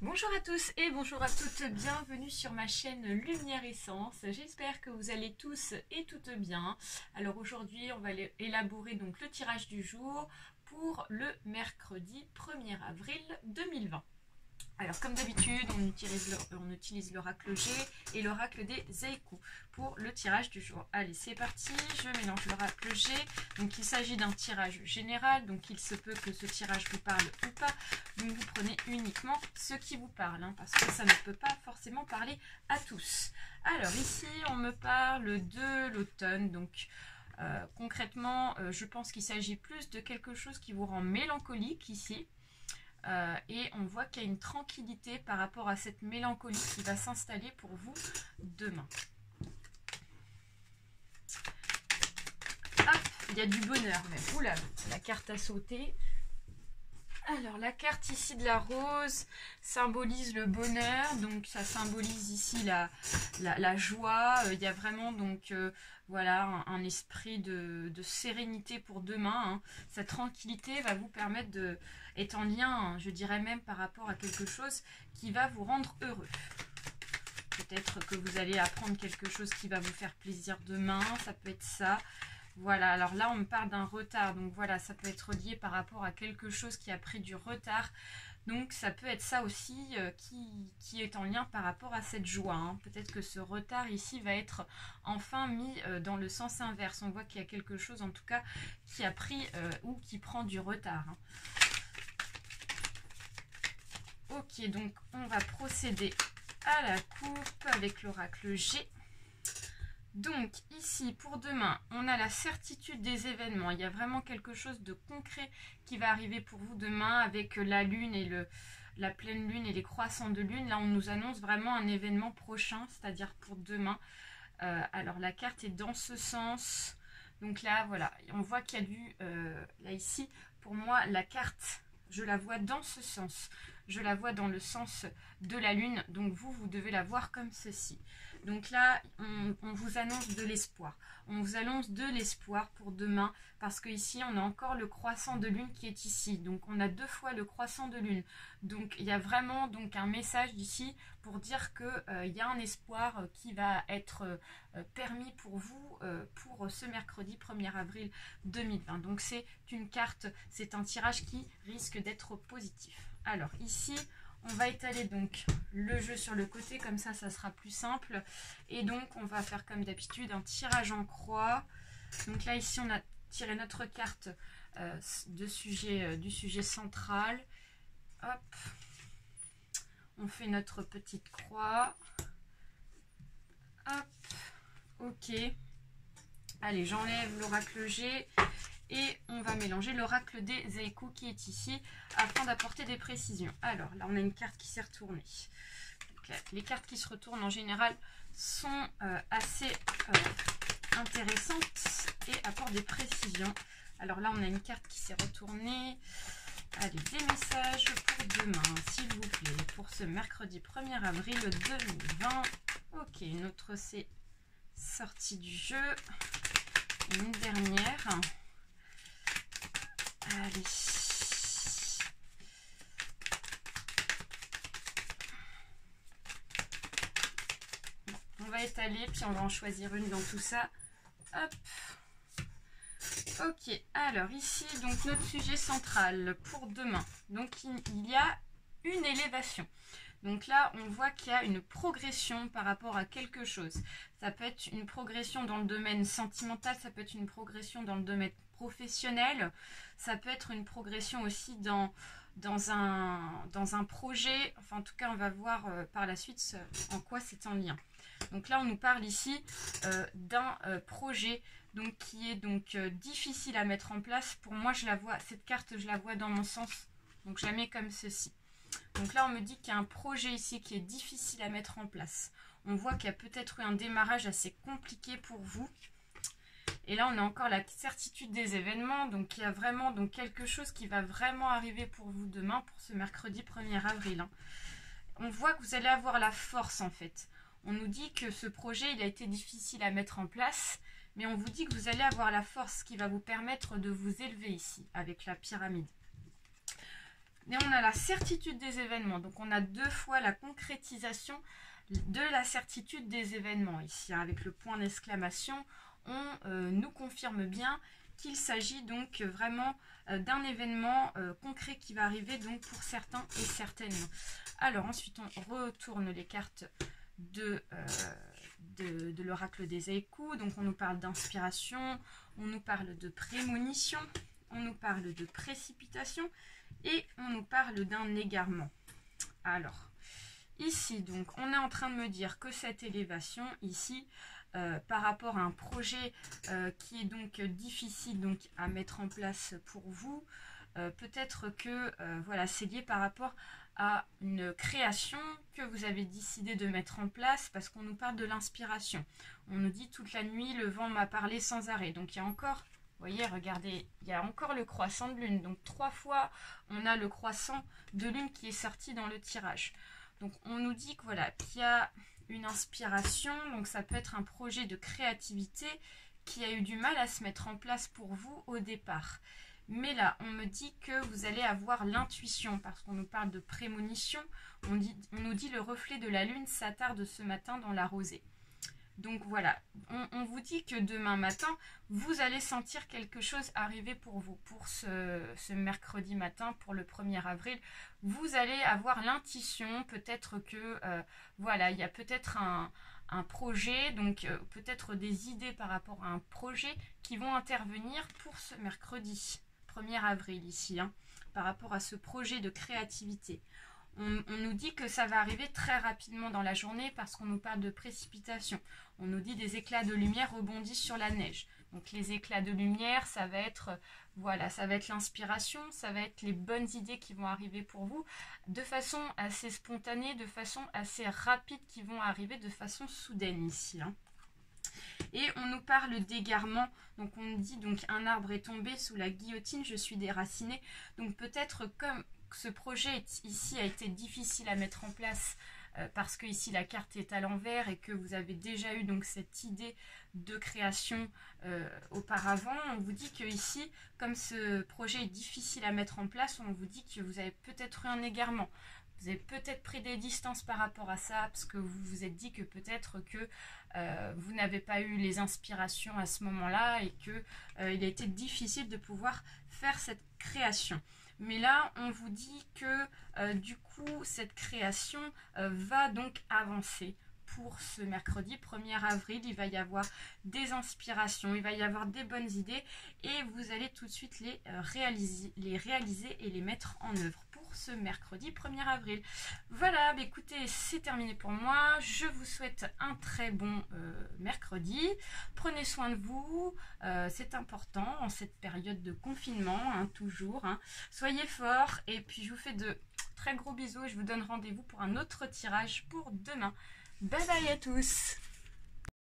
Bonjour à tous et bonjour à toutes, bienvenue sur ma chaîne Lumière Essence. J'espère que vous allez tous et toutes bien. Alors aujourd'hui on va élaborer donc le tirage du jour pour le mercredi 1er avril 2020. Alors comme d'habitude on utilise l'oracle G et l'oracle des Zeiku pour le tirage du jour. Allez c'est parti, je mélange l'oracle G. Donc il s'agit d'un tirage général, donc il se peut que ce tirage vous parle ou pas. Donc vous prenez uniquement ce qui vous parle, parce que ça ne peut pas forcément parler à tous. Alors ici on me parle de l'automne, donc concrètement je pense qu'il s'agit plus de quelque chose qui vous rend mélancolique ici. Et on voit qu'il y a une tranquillité par rapport à cette mélancolie qui va s'installer pour vous demain. Hop, il y a du bonheur même. Oula, la carte a sauté. Alors la carte ici de la rose symbolise le bonheur, donc ça symbolise ici la joie. Il y a vraiment donc voilà un esprit de sérénité pour demain. Cette tranquillité va vous permettre d'être en lien, je dirais même par rapport à quelque chose qui va vous rendre heureux. Peut-être que vous allez apprendre quelque chose qui va vous faire plaisir demain, ça peut être ça. Voilà, alors là on me parle d'un retard, donc voilà, ça peut être lié par rapport à quelque chose qui a pris du retard. Donc ça peut être ça aussi qui est en lien par rapport à cette joie. Peut-être que ce retard ici va être enfin mis dans le sens inverse. On voit qu'il y a quelque chose en tout cas qui a pris ou qui prend du retard. Ok, donc on va procéder à la coupe avec l'oracle G. Donc ici pour demain on a la certitude des événements, il y a vraiment quelque chose de concret qui va arriver pour vous demain avec la lune et la pleine lune et les croissants de lune. Là on nous annonce vraiment un événement prochain, c'est-à-dire pour demain. Alors la carte est dans ce sens, donc là voilà on voit qu'il y a du là ici pour moi la carte je la vois dans ce sens, je la vois dans le sens de la lune, donc vous devez la voir comme ceci. Donc là, on vous annonce de l'espoir. On vous annonce de l'espoir pour demain parce que ici, on a encore le croissant de lune qui est ici. Donc, on a deux fois le croissant de lune. Donc, il y a vraiment donc, un message d'ici pour dire qu'il y a un espoir qui va être permis pour vous pour ce mercredi 1er avril 2020. Donc, c'est une carte, c'est un tirage qui risque d'être positif. Alors, ici, on va étaler donc le jeu sur le côté, comme ça sera plus simple. Et donc on va faire comme d'habitude un tirage en croix. Donc là ici on a tiré notre carte du sujet central. Hop, on fait notre petite croix. Hop, ok. Allez, j'enlève l'oracle G. Et on va mélanger l'oracle des Zeiku qui est ici afin d'apporter des précisions. Alors là on a une carte qui s'est retournée. Donc, là, les cartes qui se retournent en général sont assez intéressantes et apportent des précisions. Alors là on a une carte qui s'est retournée. Allez, des messages pour demain s'il vous plaît pour ce mercredi 1er avril 2020. Ok, une autre c'est sortie du jeu. Une dernière. Allez. On va étaler, puis on va en choisir une dans tout ça. Hop. Ok, alors ici, donc notre sujet central pour demain. Donc il y a une élévation. Donc là, on voit qu'il y a une progression par rapport à quelque chose. Ça peut être une progression dans le domaine sentimental, ça peut être une progression dans le domaine professionnel, ça peut être une progression aussi dans un projet. Enfin, en tout cas, on va voir par la suite en quoi c'est en lien. Donc là, on nous parle ici d'un projet donc, qui est donc difficile à mettre en place. Pour moi, je la vois, cette carte, je la vois dans mon sens. Donc, je la mets comme ceci. Donc là, on me dit qu'il y a un projet ici qui est difficile à mettre en place. On voit qu'il y a peut-être eu un démarrage assez compliqué pour vous. Et là, on a encore la certitude des événements. Donc, il y a vraiment donc, quelque chose qui va vraiment arriver pour vous demain, pour ce mercredi 1er avril. On voit que vous allez avoir la force, en fait. On nous dit que ce projet, il a été difficile à mettre en place. Mais on vous dit que vous allez avoir la force qui va vous permettre de vous élever ici, avec la pyramide. Et on a la certitude des événements. Donc on a 2 fois la concrétisation de la certitude des événements ici. Avec le point d'exclamation, on nous confirme bien qu'il s'agit donc vraiment d'un événement concret qui va arriver donc pour certains et certaines. Alors ensuite on retourne les cartes de l'oracle des échos. Donc on nous parle d'inspiration, on nous parle de prémonition, on nous parle de précipitation et on nous parle d'un égarement. Alors ici donc on est en train de me dire que cette élévation ici par rapport à un projet qui est donc difficile donc à mettre en place pour vous, peut-être que voilà, c'est lié par rapport à une création que vous avez décidé de mettre en place, parce qu'on nous parle de l'inspiration. On nous dit toute la nuit le vent m'a parlé sans arrêt. Donc il y a encore, vous voyez, regardez, il y a encore le croissant de lune. Donc 3 fois on a le croissant de lune qui est sorti dans le tirage. Donc on nous dit que voilà, qu'il y a une inspiration, donc ça peut être un projet de créativité qui a eu du mal à se mettre en place pour vous au départ. Mais là, on me dit que vous allez avoir l'intuition, parce qu'on nous parle de prémonition. On nous dit le reflet de la lune s'attarde ce matin dans la rosée. Donc voilà, on vous dit que demain matin, vous allez sentir quelque chose arriver pour vous. Pour ce mercredi matin, pour le 1er avril, vous allez avoir l'intuition, peut-être que, voilà, il y a peut-être un projet, donc peut-être des idées par rapport à un projet qui vont intervenir pour ce mercredi 1er avril ici, hein, par rapport à ce projet de créativité. On nous dit que ça va arriver très rapidement dans la journée parce qu'on nous parle de précipitation. On nous dit des éclats de lumière rebondissent sur la neige. Donc les éclats de lumière, ça va être, voilà, ça va être l'inspiration, ça va être les bonnes idées qui vont arriver pour vous de façon assez spontanée, de façon assez rapide, qui vont arriver de façon soudaine ici, hein. Et on nous parle d'égarement, donc on nous dit donc un arbre est tombé sous la guillotine, je suis déracinée. Donc peut-être comme ce projet ici a été difficile à mettre en place parce que ici la carte est à l'envers et que vous avez déjà eu donc cette idée de création auparavant, on vous dit que ici, comme ce projet est difficile à mettre en place, on vous dit que vous avez peut-être eu un égarement. Vous avez peut-être pris des distances par rapport à ça parce que vous vous êtes dit que peut-être que vous n'avez pas eu les inspirations à ce moment-là et que il a été difficile de pouvoir faire cette création. Mais là, on vous dit que du coup, cette création va donc avancer. Pour ce mercredi 1er avril, il va y avoir des inspirations, il va y avoir des bonnes idées et vous allez tout de suite les réaliser et les mettre en œuvre pour ce mercredi 1er avril. Voilà, bah écoutez, c'est terminé pour moi. Je vous souhaite un très bon mercredi. Prenez soin de vous, c'est important en cette période de confinement, hein, toujours. Hein. Soyez forts et puis je vous fais de très gros bisous et je vous donne rendez-vous pour un autre tirage pour demain. Bye bye à tous!